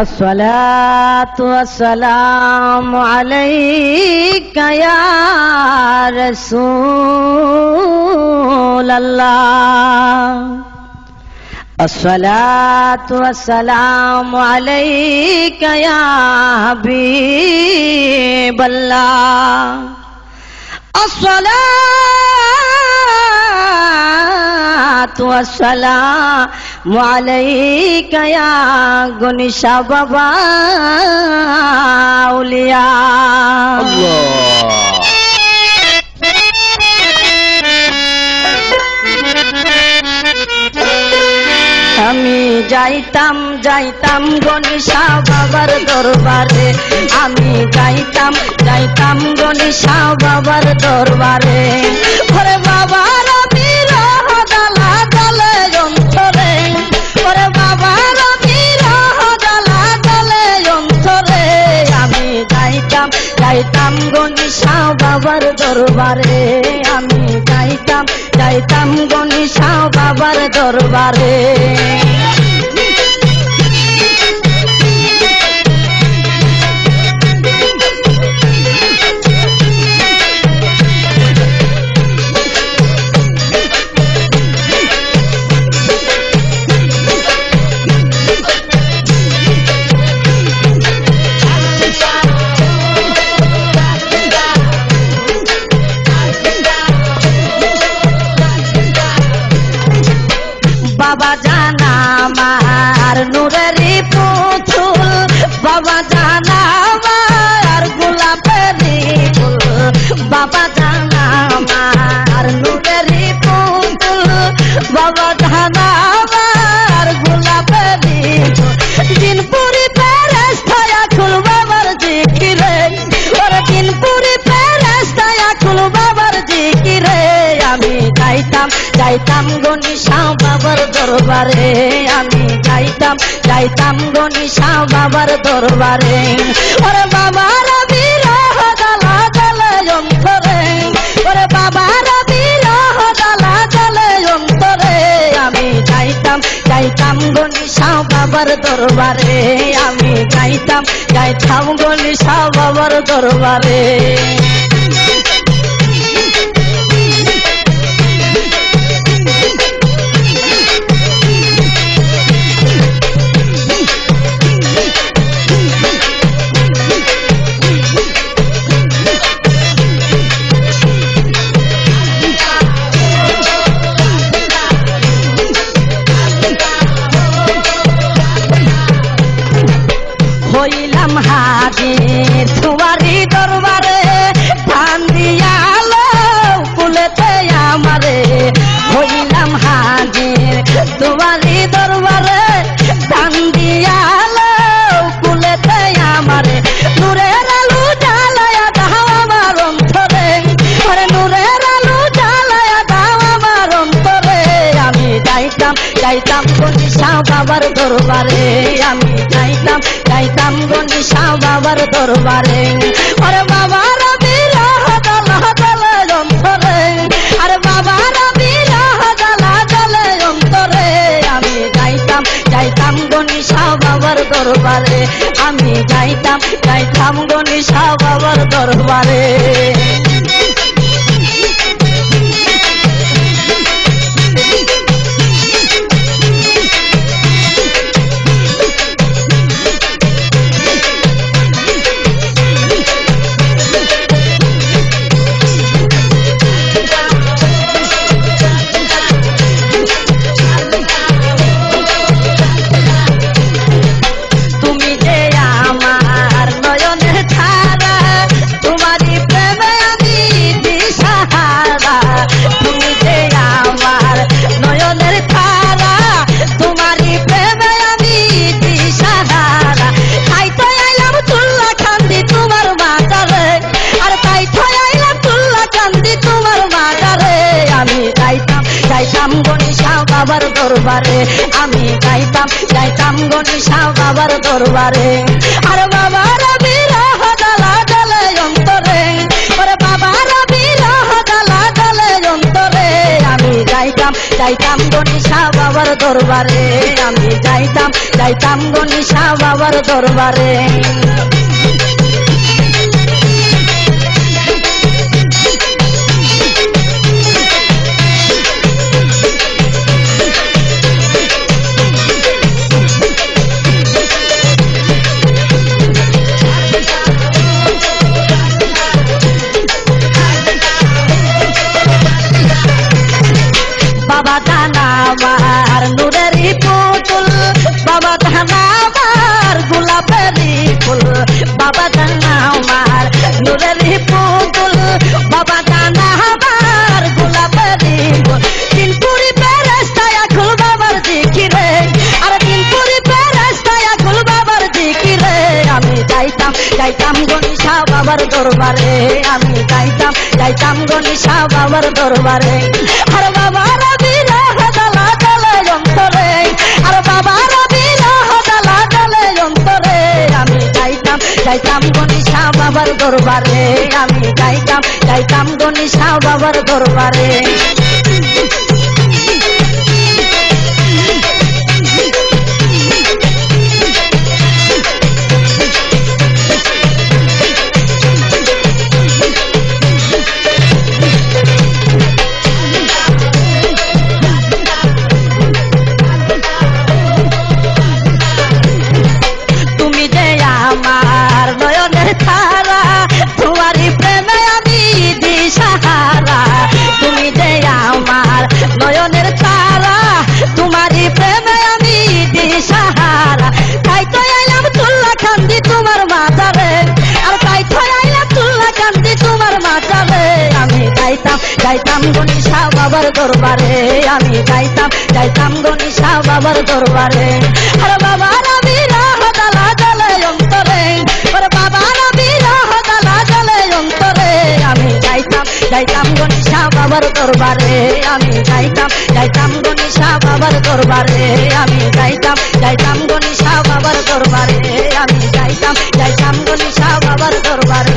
अस्सलातु वस्सलामु अलैका या रसूलल्लाह अस्सलातु वस्सलामु अलैका या हबीबल्लाह अस्सलातु वस्सलामु अलैका या गुनिशा बाबा औलिया আমি যাইতাম যাইতাম গনিশা বাবার দরবারে আমি যাইতাম যাইতাম গনিশা বাবার দরবারে ওরে বাবার বিরহ জ্বালা জ্বলে অন্তরে ওরে বাবার বিরহ জ্বালা জ্বলে অন্তরে আমি যাইতাম যাইতাম গনিশা বাবার দরবারে আমি যাইতাম যাইতাম গনিশা বাবার দরবারে বাবা জানা আমার নূরেরই পুতুল বাবা জানা আমার গোলাপেরই ফুল বাবা জানা আমার নূরেরই পুতুল বাবা জানা আমার গোলাপেরই ফুল দিনপুরি ফেরেশতায়া খুল বাবার জিকিরে ওরে দিনপুরি ফেরেশতায়া খুল বাবার জিকিরে আমি যাইতাম যাইতাম গনিশা বাবার দরবারে আমি যাইতাম যাইতাম গনিশা বাবার দরবারে ওরে বাবার বিরহ জ্বালা জ্বলে অন্তরে ওরে বাবার বিরহ জ্বালা জ্বলে অন্তরে আমি যাইতাম যাইতাম গনিশা বাবার দরবারে আমি যাইতাম যাইতাম গনিশা বাবার দরবারে হইলাম হাজির তোমারি দরবারে ধান দিয়ালো কুলেতে আমারে হইলাম হাজির তোমারি দরবারে ধান দিয়ালো কুলেতে আমারে নূরের আলো জ্বালায়া দাও আমার অন্তরে ওরে নূরের আলো জ্বালায়া দাও আমার অন্তরে আমি যাইতাম যাইতাম গনিশা বাবার দরবারে আমি যাইতাম যাইতাম গনিশা বাবার দরবারে ওরে বাবার বিরহ জ্বালা জ্বলে অন্তরে আরে বাবার বিরহ জ্বালা জ্বলে অন্তরে আমি যাইতাম যাইতাম গনিশা বাবার দরবারে আমি যাইতাম যাইতাম গনিশা বাবার দরবারে যাইতাম গনিশা বাবার দরবারে আমি যাইতাম যাইতাম গনিশা বাবার দরবারে আর বাবার বিরহ জ্বালা জ্বলে অন্তরে ওরে বাবার বিরহ জ্বালা জ্বলে অন্তরে আমি যাইতাম যাইতাম গণিশা বাবার দরবারে আমি যাইতাম যাইতাম গণিশা বাবার দরবারে বাবা দানা আমার নুরেরই পুতুল বাবা দানা আমার গোলাপেরই ফুল বাবা দানা আমার নুরেরই পুতুল বাবা দানা আমার গোলাপেরই ফুল দিনপুরি পেরেস্তায় আকুল বাবার জিকিরে আর দিনপুরি পেরেস্তায় আকুল বাবার জিকিরে আমি যাইতাম যাইতাম গণিশা বাবার দরবারে আমি যাইতাম যাইতাম গণিশা বাবার দরবারে আর বাবার যাইতাম গণিশা বাবার দরবারে আমি যাইতাম যাইতাম গণিশা বাবার দরবারে যাইতাম গণিশা বাবার দরবারে আমি যাইতাম যাইতাম গণিশা বাবার দরবারে আর বাবার বিরহ জ্বালা জ্বলে অন্তরে আর বাবার বিরহ জ্বালা জ্বলে অন্তরে আমি যাইতাম যাইতাম গণিশা বাবার দরবারে আমি যাইতাম যাইতাম গণিশা বাবার দরবারে আমি যাইতাম যাইতাম গণিশা বাবার দরবারে আমি যাইতাম যাইতাম গণিশা বাবার দরবারে